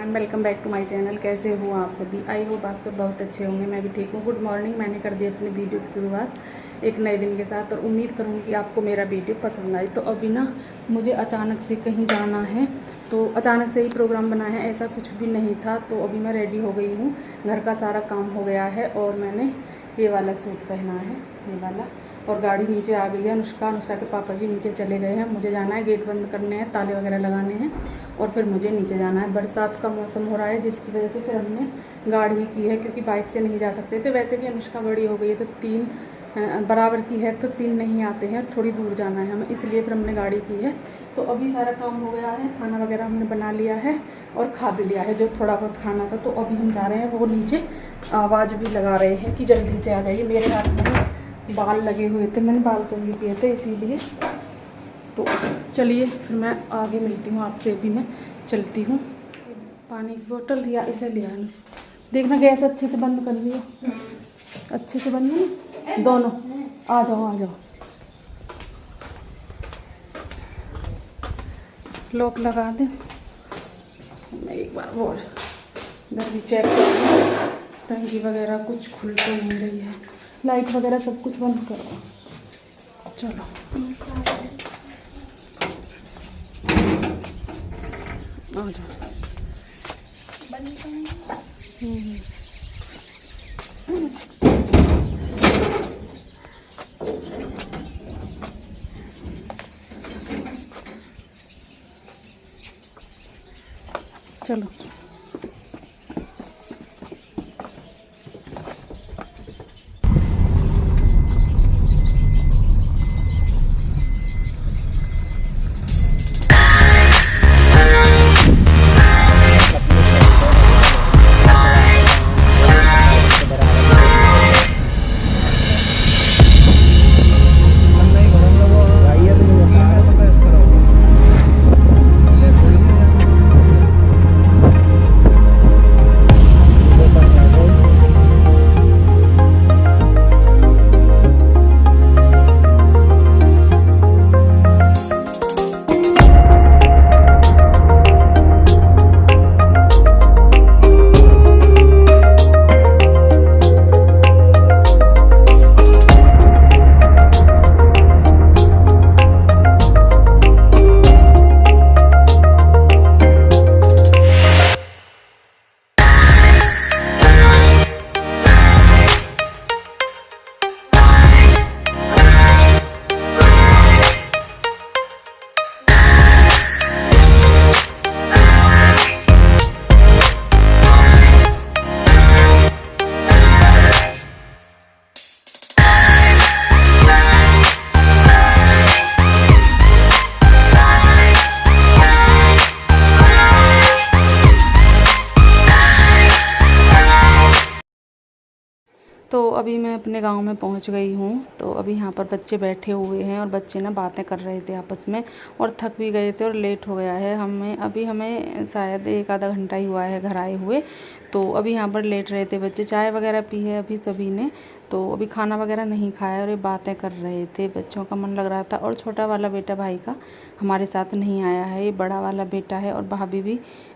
Everyone, welcome back to my channel. कैसे हो आप सभी? आई होप आप सब बहुत अच्छे होंगे। मैं भी ठीक हूँ। Good morning. मैंने कर दी अपनी वीडियो की शुरुआत एक नए दिन के साथ और उम्मीद करूँगी कि आपको मेरा वीडियो पसंद आए। तो अभी ना मुझे अचानक से कहीं जाना है, तो अचानक से ही प्रोग्राम बना है, ऐसा कुछ भी नहीं था। तो अभी मैं रेडी हो गई हूँ, घर का सारा काम हो गया है और मैंने ये वाला सूट पहना है, ये वाला, और गाड़ी नीचे आ गई है। अनुष्का के पापा जी नीचे चले गए हैं। मुझे जाना है, गेट बंद करने हैं, ताले वगैरह लगाने हैं और फिर मुझे नीचे जाना है। बरसात का मौसम हो रहा है जिसकी वजह से फिर हमने गाड़ी की है, क्योंकि बाइक से नहीं जा सकते थे। वैसे भी अनुष्का बड़ी हो गई है तो 3 बराबर की है, तो 3 नहीं आते हैं और थोड़ी दूर जाना है हमें, इसलिए फिर हमने गाड़ी की है। तो अभी सारा काम हो गया है, खाना वगैरह हमने बना लिया है और खा भी लिया है जो थोड़ा बहुत खाना था। तो अभी हम जा रहे हैं, वो नीचे आवाज़ भी लगा रहे हैं कि जल्दी से आ जाइए। मेरे हाथ में बाल लगे हुए थे, मैंने बाल तो नहीं किए थे इसीलिए। तो चलिए फिर मैं आगे मिलती हूँ आपसे। अभी मैं चलती हूँ। पानी की बोतल या इसे लिया, देखना गैस अच्छे से बंद कर लियो, अच्छे से बंद है दोनों। आ जाओ आ जाओ, लॉक लगा दे। मैं एक बार वो इधर भी चेक करूँ, टंकी वगैरह कुछ खुल तो नहीं रही है, लाइट वगैरह सब कुछ बंद करो। चलो आ जाओ। चलो तो अभी मैं अपने गांव में पहुंच गई हूं। तो अभी यहाँ पर बच्चे बैठे हुए हैं और बच्चे ना बातें कर रहे थे आपस में और थक भी गए थे और लेट हो गया है। हमें शायद 1 आधा घंटा ही हुआ है घर आए हुए। तो अभी यहाँ पर लेट रहे थे बच्चे, चाय वगैरह पी है अभी सभी ने। तो अभी खाना वगैरह नहीं खाया और ये बातें कर रहे थे, बच्चों का मन लग रहा था। और छोटा वाला बेटा भाई का हमारे साथ नहीं आया है, ये बड़ा वाला बेटा है। और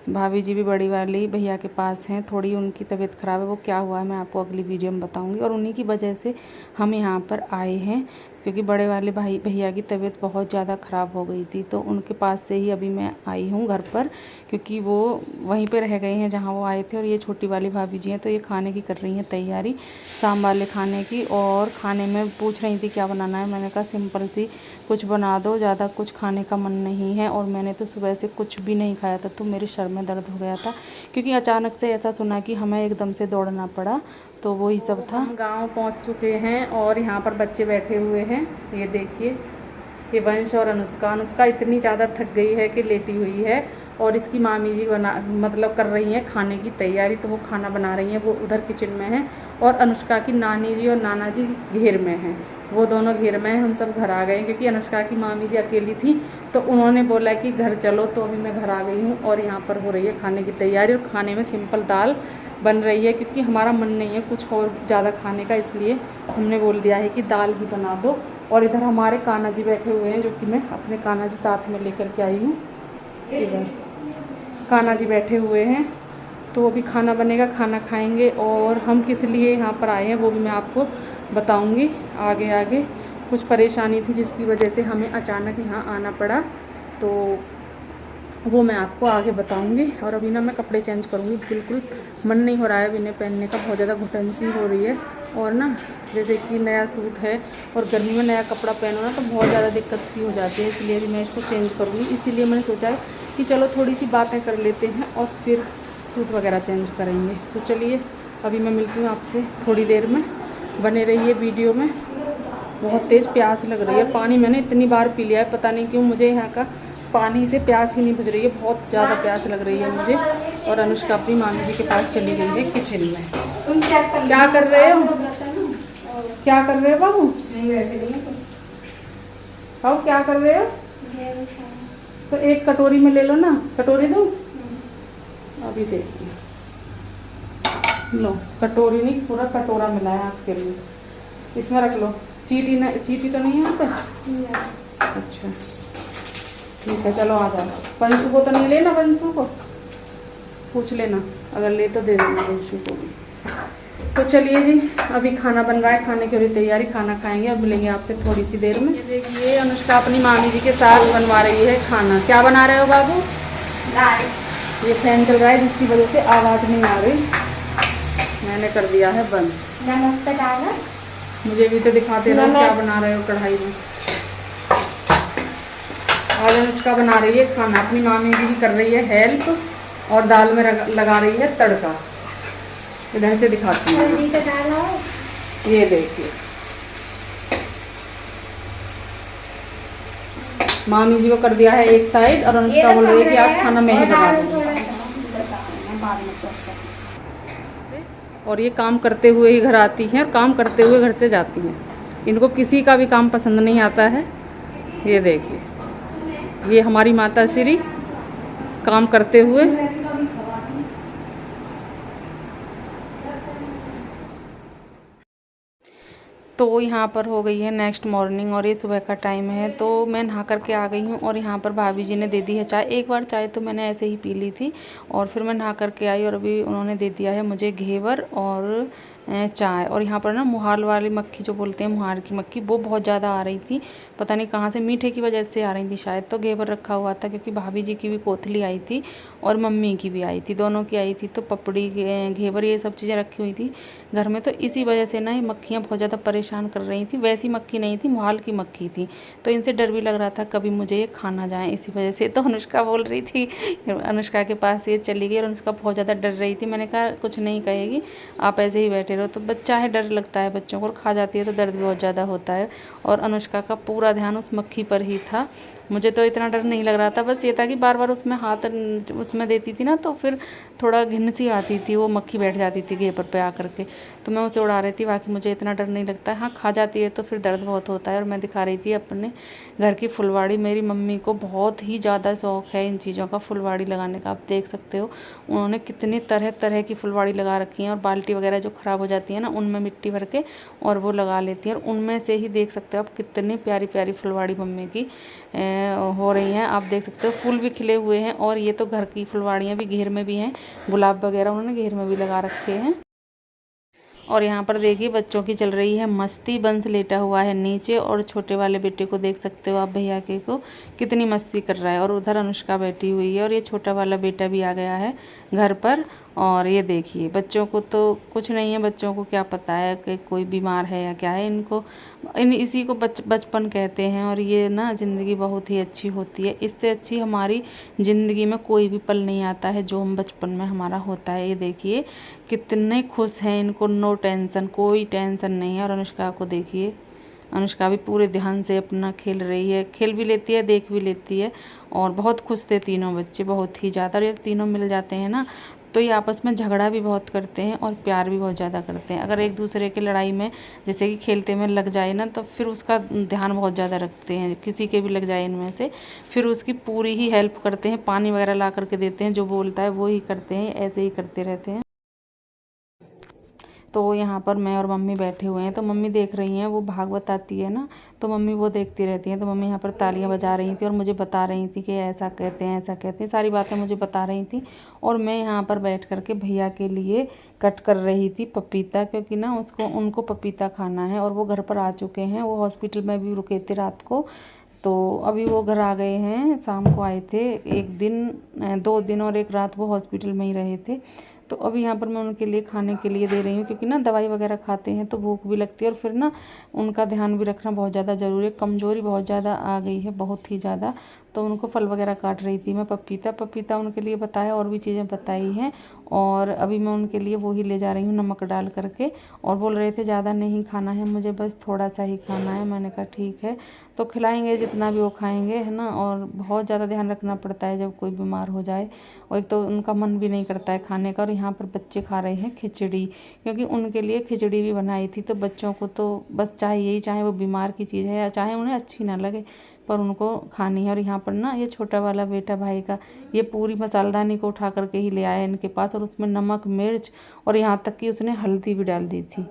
भाभी जी भी बड़ी वाली भैया के पास हैं। थोड़ी उनकी तबीयत ख़राब है, वो क्या हुआ है मैं आपको अगली वीडियो में बताऊंगी। और उन्हीं की वजह से हम यहाँ पर आए हैं, क्योंकि बड़े वाले भैया की तबीयत बहुत ज़्यादा ख़राब हो गई थी। तो उनके पास से ही अभी मैं आई हूँ घर पर, क्योंकि वो वहीं पे रह गए हैं जहाँ वो आए थे। और ये छोटी वाली भाभी जी हैं, तो ये खाने की कर रही हैं तैयारी, शाम वाले खाने की। और खाने में पूछ रही थी क्या बनाना है, मैंने कहा सिंपल सी कुछ बना दो, ज़्यादा कुछ खाने का मन नहीं है। और मैंने तो सुबह से कुछ भी नहीं खाया था, तो मेरे सर में दर्द हो गया था, क्योंकि अचानक से ऐसा सुना कि हमें एकदम से दौड़ना पड़ा। तो वही सब था। हम गांव पहुंच चुके हैं और यहाँ पर बच्चे बैठे हुए हैं, ये देखिए, ये वंश और अनुष्का इतनी ज़्यादा थक गई है कि लेटी हुई है। और इसकी मामी जी मतलब कर रही हैं खाने की तैयारी, तो वो खाना बना रही हैं, वो उधर किचन में है। और अनुष्का की नानी जी और नाना जी घेर में हैं, वो दोनों घेर में हैं। हम सब घर आ गए, क्योंकि अनुष्का की मामी जी अकेली थी, तो उन्होंने बोला कि घर चलो। तो अभी मैं घर आ गई हूँ और यहाँ पर हो रही है खाने की तैयारी। और खाने में सिंपल दाल बन रही है, क्योंकि हमारा मन नहीं है कुछ और ज़्यादा खाने का, इसलिए हमने बोल दिया है कि दाल ही बना दो। और इधर हमारे कान्हा जी बैठे हुए हैं, जो कि मैं अपने कान्हा जी साथ में लेकर के आई हूँ। इधर कान्हा जी बैठे हुए हैं तो अभी खाना बनेगा, खाना खाएंगे और हम किस लिए यहाँ पर आए हैं वो भी मैं आपको बताऊँगी आगे आगे। कुछ परेशानी थी जिसकी वजह से हमें अचानक यहाँ आना पड़ा, तो वो मैं आपको आगे बताऊंगी। और अभी ना मैं कपड़े चेंज करूँगी, बिल्कुल मन नहीं हो रहा है अभी इन्हें पहनने का, बहुत ज़्यादा घुटन सी हो रही है। और ना जैसे कि नया सूट है और गर्मी में नया कपड़ा पहनो ना तो बहुत ज़्यादा दिक्कत सी हो जाती है, इसलिए अभी मैं इसको चेंज करूँगी। इसीलिए मैंने सोचा है कि चलो थोड़ी सी बातें कर लेते हैं और फिर सूट वगैरह चेंज करेंगे। तो चलिए अभी मैं मिलती हूँ आपसे थोड़ी देर में, बने रहिए वीडियो में। बहुत तेज़ प्यास लग रही है, पानी मैंने इतनी बार पी लिया है, पता नहीं क्यों मुझे यहाँ का पानी से प्यास ही नहीं बुझ रही है, बहुत ज़्यादा प्यास लग रही है मुझे। और अनुष्का अपनी मामी जी के पास चली गई है किचन में। तुम क्या कर रहे हो? क्या कर रहे हो बाबू? बाबू क्या कर रहे हो? तो एक कटोरी में ले लो ना, कटोरी दूँ? अभी देखिए, लो कटोरी नहीं पूरा कटोरा मिला है आपके लिए, इसमें रख लो। चीटी तो नहीं है यहाँ पे? अच्छा ठीक है, चलो आ जाओ। पंशु को तो नहीं लेना, पंशु को पूछ लेना, अगर ले तो दे देना पंशु को भी। तो चलिए जी, अभी खाना बन रहा है, खाने की भी तैयारी, खाना खाएंगे और मिलेंगे आपसे थोड़ी सी देर में। देखिए अनुष्का अपनी मामी जी के साथ बनवा रही है खाना। क्या बना रहे हो बाबू? दाल। ये फैन चल रहा है जिसकी वजह से आवाज़ नहीं आ रही, मैंने कर दिया है बंद। नमस्ते डाला, मुझे भी तो दिखाते रहो क्या बना रहे हो कढ़ाई में। आज अनुष्का बना रही है खाना, अपनी मामी जी कर रही है हेल्प और दाल में लगा रही है तड़का। इधर से दिखाती हूँ, ये देखिए मामी जी को कर दिया है एक साइड और अनुष्का बोल रही है कि आज खाना मैं ही बना दूँगी। और ये काम करते हुए ही घर आती हैं और काम करते हुए घर से जाती हैं, इनको किसी का भी काम पसंद नहीं आता है। ये देखिए, ये हमारी माता श्री काम करते हुए। तो यहाँ पर हो गई है नेक्स्ट मॉर्निंग और ये सुबह का टाइम है, तो मैं नहा करके आ गई हूँ। और यहाँ पर भाभी जी ने दे दी है चाय। एक बार चाय तो मैंने ऐसे ही पी ली थी और फिर मैं नहा करके आई और अभी उन्होंने दे दिया है मुझे घेवर और चाय। और यहाँ पर ना मुहाल वाली मक्खी जो बोलते हैं, मुहार की मक्खी, वो बहुत ज़्यादा आ रही थी, पता नहीं कहाँ से, मीठे की वजह से आ रही थी शायद। तो घेवर रखा हुआ था क्योंकि भाभी जी की भी कोथली आई थी और मम्मी की भी आई थी, दोनों की आई थी। तो पपड़ी घेवर ये सब चीज़ें रखी हुई थी घर में, तो इसी वजह से ना ये मक्खियाँ बहुत ज़्यादा परेशान कर रही थी। वैसी मक्खी नहीं थी, मुहाल की मक्खी थी, तो इनसे डर भी लग रहा था कभी मुझे ये खा ना जाए, इसी वजह से। तो अनुष्का बोल रही थी, अनुष्का के पास ये चली गई और अनुष्का बहुत ज़्यादा डर रही थी। मैंने कहा कुछ नहीं कहेगी, आप ऐसे ही बैठे रहो। तो बच्चा है, डर लगता है बच्चों को, खा जाती है तो दर्द भी बहुत ज़्यादा होता है। और अनुष्का का पूरा ध्यान उस मक्खी पर ही था। मुझे तो इतना डर नहीं लग रहा था, बस ये था कि बार बार उसमें हाथ उसमें देती थी ना तो फिर थोड़ा घिन सी आती थी, वो मक्खी बैठ जाती थी घेवर पे आकर के, तो मैं उसे उड़ा रही थी। बाकी मुझे इतना डर नहीं लगता है, हाँ खा जाती है तो फिर दर्द बहुत होता है। और मैं दिखा रही थी अपने घर की फुलवाड़ी। मेरी मम्मी को बहुत ही ज़्यादा शौक़ है इन चीज़ों का, फुलवाड़ी लगाने का। आप देख सकते हो उन्होंने कितनी तरह तरह की फुलवाड़ी लगा रखी है। और बाल्टी वगैरह जो ख़राब हो जाती है ना, उनमें मिट्टी भर के और वो लगा लेती हैं। और उनमें से ही देख सकते हो आप कितनी प्यारी प्यारी फुलवाड़ी मम्मी की हो रही हैं। आप देख सकते हो फूल भी खिले हुए हैं। और ये तो घर की फुलवाड़ियाँ भी घेर में भी हैं, गुलाब वगैरह उन्होंने घेर में भी लगा रखे हैं। और यहाँ पर देखिए बच्चों की चल रही है मस्ती। बंस लेटा हुआ है नीचे और छोटे वाले बेटे को देख सकते हो आप, भैया के को कितनी मस्ती कर रहा है। और उधर अनुष्का बैठी हुई है और ये छोटा वाला बेटा भी आ गया है घर पर। और ये देखिए बच्चों को तो कुछ नहीं है, बच्चों को क्या पता है कि कोई बीमार है या क्या है। इनको इसी को बचपन कहते हैं। और ये ना ज़िंदगी बहुत ही अच्छी होती है, इससे अच्छी हमारी ज़िंदगी में कोई भी पल नहीं आता है जो हम बचपन में हमारा होता है। ये देखिए कितने खुश हैं, इनको नो टेंशन, कोई टेंशन नहीं है। और अनुष्का को देखिए, अनुष्का भी पूरे ध्यान से अपना खेल रही है, खेल भी लेती है, देख भी लेती है। और बहुत खुश थे तीनों बच्चे, बहुत ही ज़्यादा। जब तीनों मिल जाते हैं ना तो ये आपस में झगड़ा भी बहुत करते हैं और प्यार भी बहुत ज़्यादा करते हैं। अगर एक दूसरे की लड़ाई में जैसे कि खेलते में लग जाए ना तो फिर उसका ध्यान बहुत ज़्यादा रखते हैं, किसी के भी लग जाए इनमें से फिर उसकी पूरी ही हेल्प करते हैं, पानी वगैरह ला करके देते हैं, जो बोलता है वो ही करते हैं, ऐसे ही करते रहते हैं। तो यहाँ पर मैं और मम्मी बैठे हुए हैं। तो मम्मी देख रही हैं, वो भागवत आती है ना, तो मम्मी वो देखती रहती हैं। तो मम्मी यहाँ पर तालियां बजा रही थी और मुझे बता रही थी कि ऐसा कहते हैं, ऐसा कहते हैं, सारी बातें मुझे बता रही थी। और मैं यहाँ पर बैठ कर के भैया के लिए कट कर रही थी पपीता, क्योंकि ना उनको पपीता खाना है। और वो घर पर आ चुके हैं, वो हॉस्पिटल में भी रुके थे रात को, तो अभी वो घर आ गए हैं। शाम को आए थे, 2 दिन और 1 रात वो हॉस्पिटल में ही रहे थे। तो अभी यहाँ पर मैं उनके लिए खाने के लिए दे रही हूँ, क्योंकि ना दवाई वगैरह खाते हैं तो भूख भी लगती है, और फिर ना उनका ध्यान भी रखना बहुत ज़्यादा ज़रूरी है। कमज़ोरी बहुत ज़्यादा आ गई है, बहुत ही ज़्यादा। तो उनको फल वगैरह काट रही थी मैं, पपीता उनके लिए बताया, और भी चीज़ें बताई हैं। और अभी मैं उनके लिए वो ही ले जा रही हूँ नमक डाल करके। और बोल रहे थे ज़्यादा नहीं खाना है मुझे, बस थोड़ा सा ही खाना है। मैंने कहा ठीक है, तो खिलाएंगे जितना भी वो खाएंगे, है ना। और बहुत ज़्यादा ध्यान रखना पड़ता है जब कोई बीमार हो जाए, और एक तो उनका मन भी नहीं करता है खाने का। और यहाँ पर बच्चे खा रहे हैं खिचड़ी, क्योंकि उनके लिए खिचड़ी भी बनाई थी। तो बच्चों को तो बस चाहिए ही, चाहे वो बीमार की चीज़ है या चाहे उन्हें अच्छी ना लगे, पर उनको खानी है। और यहाँ पर ना ये छोटा वाला बेटा भाई का, ये पूरी मसालदानी को उठा करके ही ले आया इनके पास, और उसमें नमक, मिर्च, और यहाँ तक कि उसने हल्दी भी डाल दी थी।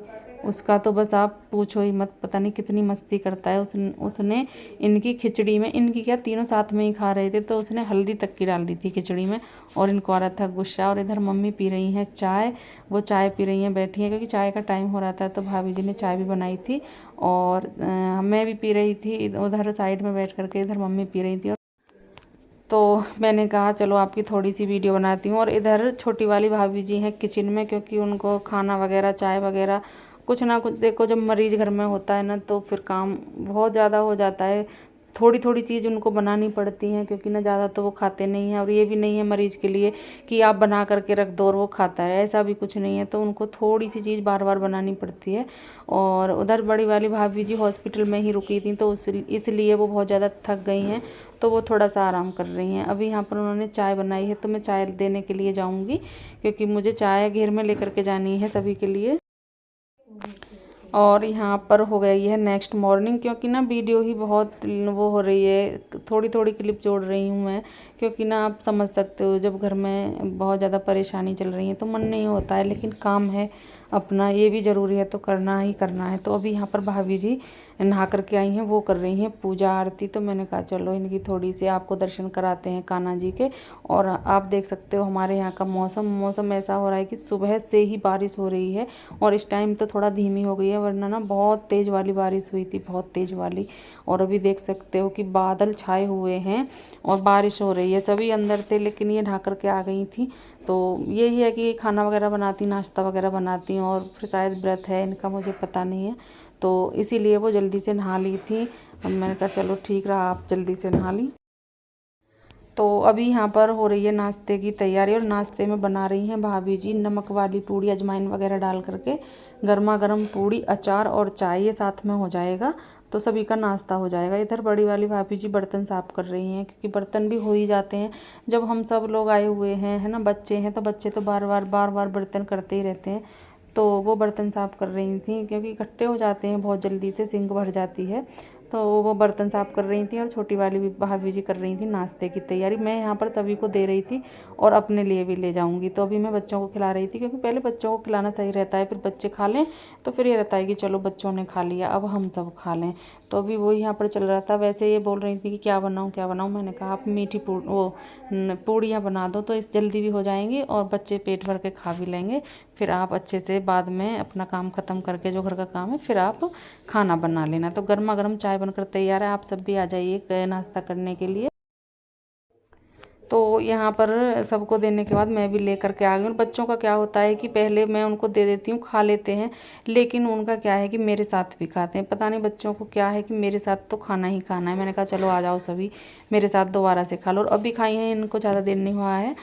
उसका तो बस आप पूछो ही मत, पता नहीं कितनी मस्ती करता है। उसने इनकी खिचड़ी में, इनकी क्या, तीनों साथ में ही खा रहे थे, तो उसने हल्दी तक की डाल दी थी खिचड़ी में, और इनको आ रहा था गुस्सा। और इधर मम्मी पी रही हैं चाय, वो चाय पी रही हैं, बैठी हैं, क्योंकि चाय का टाइम हो रहा था। तो भाभी जी ने चाय भी बनाई थी, और मैं भी पी रही थी उधर साइड में बैठ करके, इधर मम्मी पी रही थी। तो मैंने कहा चलो आपकी थोड़ी सी वीडियो बनाती हूँ। और इधर छोटी वाली भाभी जी हैं किचन में, क्योंकि उनको खाना वगैरह, चाय वगैरह कुछ ना कुछ, देखो जब मरीज़ घर में होता है ना, तो फिर काम बहुत ज़्यादा हो जाता है। थोड़ी थोड़ी चीज़ उनको बनानी पड़ती हैं, क्योंकि ना ज़्यादा तो वो खाते नहीं हैं। और ये भी नहीं है मरीज़ के लिए कि आप बना करके रख दो और वो खाता है, ऐसा भी कुछ नहीं है। तो उनको थोड़ी सी चीज़ बार बार बनानी पड़ती है। और उधर बड़ी वाली भाभी जी हॉस्पिटल में ही रुकी थी, तो इसलिए वो बहुत ज़्यादा थक गई हैं, तो वो थोड़ा सा आराम कर रही हैं। अभी यहाँ पर उन्होंने चाय बनाई है, तो मैं चाय देने के लिए जाऊँगी, क्योंकि मुझे चाय घेर में लेकर के जानी है सभी के लिए। और यहाँ पर हो गई है नेक्स्ट मॉर्निंग, क्योंकि ना वीडियो ही बहुत वो हो रही है, थोड़ी थोड़ी क्लिप जोड़ रही हूँ मैं, क्योंकि ना आप समझ सकते हो जब घर में बहुत ज़्यादा परेशानी चल रही है तो मन नहीं होता है, लेकिन काम है अपना, ये भी ज़रूरी है, तो करना ही करना है। तो अभी यहाँ पर भाभी जी नहा करके आई हैं, वो कर रही हैं पूजा आरती। तो मैंने कहा चलो इनकी थोड़ी सी आपको दर्शन कराते हैं कान्हा जी के। और आप देख सकते हो हमारे यहाँ का मौसम ऐसा हो रहा है कि सुबह से ही बारिश हो रही है, और इस टाइम तो थोड़ा धीमी हो गई है, वरना ना बहुत तेज़ वाली बारिश हुई थी, बहुत तेज़ वाली। और अभी देख सकते हो कि बादल छाए हुए हैं और बारिश हो रही है। सभी अंदर थे, लेकिन ये नहा करके आ गई थी। तो यही है कि खाना वगैरह बनाती, नाश्ता वगैरह बनाती, और फिर शायद व्रत है इनका, मुझे पता नहीं है, तो इसीलिए वो जल्दी से नहा ली थी। मैंने कहा चलो ठीक रहा, आप जल्दी से नहा ली। तो अभी यहाँ पर हो रही है नाश्ते की तैयारी, और नाश्ते में बना रही हैं भाभी जी नमक वाली पूड़ी, अजवाइन वगैरह डाल करके, गर्मा गर्म पूड़ी, अचार और चाय, ये साथ में हो जाएगा, तो सभी का नाश्ता हो जाएगा। इधर बड़ी वाली भाभी जी बर्तन साफ़ कर रही हैं, क्योंकि बर्तन भी हो ही जाते हैं जब हम सब लोग आए हुए हैं, है ना। बच्चे हैं तो बच्चे तो बार बार बर्तन करते ही रहते हैं। तो वो बर्तन साफ़ कर रही थी, क्योंकि इकट्ठे हो जाते हैं बहुत जल्दी से, सिंक भर जाती है। तो वो बर्तन साफ़ कर रही थी, और छोटी वाली भी भाभी जी कर रही थी नाश्ते की तैयारी। मैं यहाँ पर सभी को दे रही थी, और अपने लिए भी ले जाऊँगी। तो अभी मैं बच्चों को खिला रही थी, क्योंकि पहले बच्चों को खिलाना सही रहता है, फिर बच्चे खा लें तो फिर ये रहता है कि चलो बच्चों ने खा लिया, अब हम सब खा लें। तो अभी वो यहाँ पर चल रहा था। वैसे ये बोल रही थी कि क्या बनाऊँ क्या बनाऊँ, मैंने कहा आप मीठी पूड़ियाँ बना दो, तो इस जल्दी भी हो जाएंगी और बच्चे पेट भर के खा भी लेंगे। फिर आप अच्छे से बाद में अपना काम ख़त्म करके, जो घर का काम है, फिर आप खाना बना लेना। तो गर्मा गर्म चाय बनकर तैयार है, आप सब भी आ जाइए नाश्ता करने के लिए। तो यहाँ पर सबको देने के बाद मैं भी ले करके आ गई हूँ। बच्चों का क्या होता है कि पहले मैं उनको दे देती हूँ, खा लेते हैं, लेकिन उनका क्या है कि मेरे साथ भी खाते हैं। पता नहीं बच्चों को क्या है कि मेरे साथ तो खाना ही खाना है। मैंने कहा चलो आ जाओ सभी मेरे साथ दोबारा से खा लो। और अभी खाई हैं, इनको ज़्यादा देर नहीं हुआ है।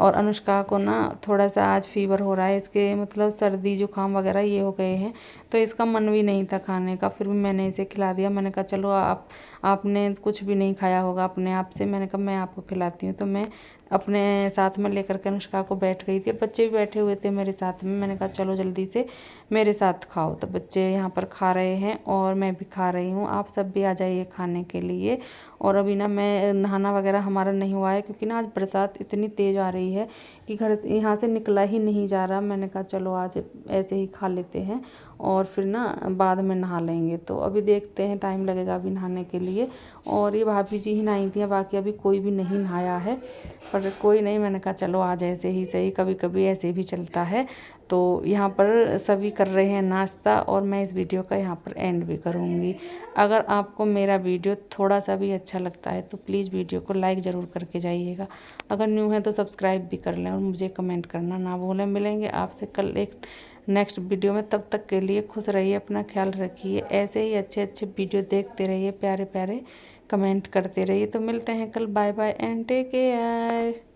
और अनुष्का को ना थोड़ा सा आज फीवर हो रहा है, इसके मतलब सर्दी जुकाम वगैरह ये हो गए हैं, तो इसका मन भी नहीं था खाने का, फिर भी मैंने इसे खिला दिया। मैंने कहा चलो आपने कुछ भी नहीं खाया होगा अपने आप से, मैंने कहा मैं आपको खिलाती हूँ। तो मैं अपने साथ में लेकर के अनुष्का को बैठ गई थी, और बच्चे भी बैठे हुए थे मेरे साथ में। मैंने कहा चलो जल्दी से मेरे साथ खाओ। तो बच्चे यहाँ पर खा रहे हैं और मैं भी खा रही हूँ, आप सब भी आ जाइए खाने के लिए। और अभी ना मैं नहाना वगैरह हमारा नहीं हुआ है, क्योंकि ना आज बरसात इतनी तेज़ आ रही है, कि घर से यहाँ से निकला ही नहीं जा रहा। मैंने कहा चलो आज ऐसे ही खा लेते हैं और फिर ना बाद में नहा लेंगे। तो अभी देखते हैं, टाइम लगेगा अभी नहाने के लिए। और ये भाभी जी ही नहाई थी, बाकी अभी कोई भी नहीं नहाया है। पर कोई नहीं, मैंने कहा चलो आज ऐसे ही सही, कभी कभी ऐसे भी चलता है। तो यहाँ पर सभी कर रहे हैं नाश्ता और मैं इस वीडियो का यहाँ पर एंड भी करूँगी। अगर आपको मेरा वीडियो थोड़ा सा भी अच्छा लगता है तो प्लीज़ वीडियो को लाइक ज़रूर करके जाइएगा। अगर न्यू है तो सब्सक्राइब भी कर लें और मुझे कमेंट करना ना भूलें। मिलेंगे आपसे कल एक नेक्स्ट वीडियो में। तब तक के लिए खुश रहिए, अपना ख्याल रखिए, ऐसे ही अच्छे अच्छे वीडियो देखते रहिए, प्यारे प्यारे कमेंट करते रहिए। तो मिलते हैं कल, bye bye and take care.